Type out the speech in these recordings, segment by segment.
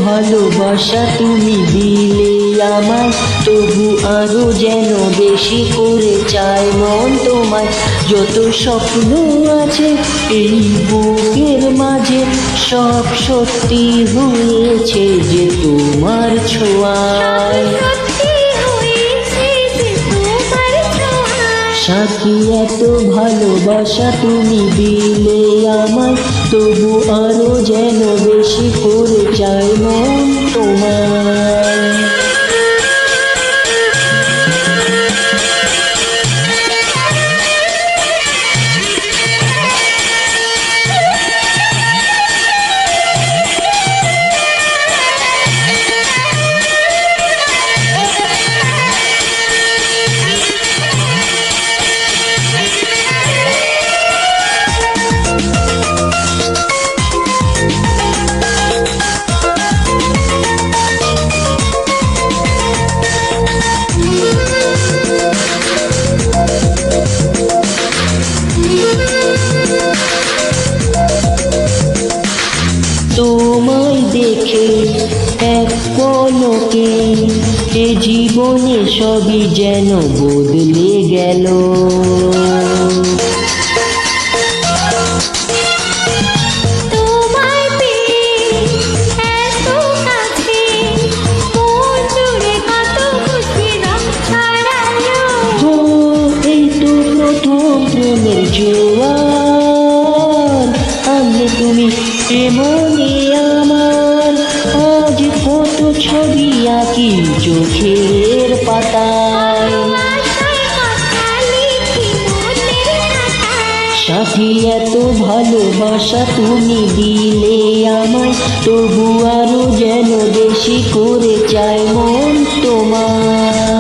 ভালোবাসা তুমি দিলে আমায়, তবু আরো যেন বেশি করে চাই মন তোমায়। যত স্বপ্ন আছে এই বুকের মাঝে, সব সত্যি হয়েছে যে তোমার ছোঁয়ায়। সাথী এত ভালোবাসা তুমি দিলে আমায়, তবু আরো যেন বেশি করে চাই মন তোমায়। তোমায় দেখে এক পলকে এ জীবনে সবই যেন বদলে গেল। এই তো প্রথম প্রেমের জোয়ার, আমি তুমি মনে আমার। আজ কত ছবি আঁকি চোখের পাতায়। সাথী এত ভালোবাসা তুমি দিলে আমায়, তবু আরো যেন বেশি করে চাই মন তোমার।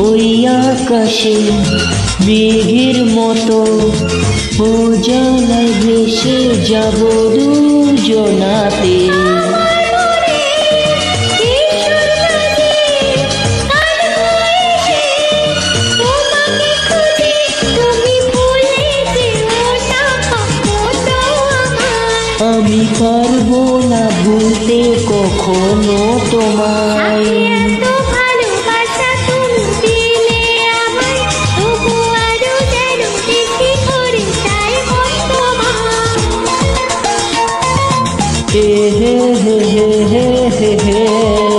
ওই আকাশে মেঘের মতো ও জানায় ভেসে যাব দুজনাতে। আমি পারবো না ভুলতে কখনো তোমায়। Hey, hey, hey, hey, hey, hey, hey.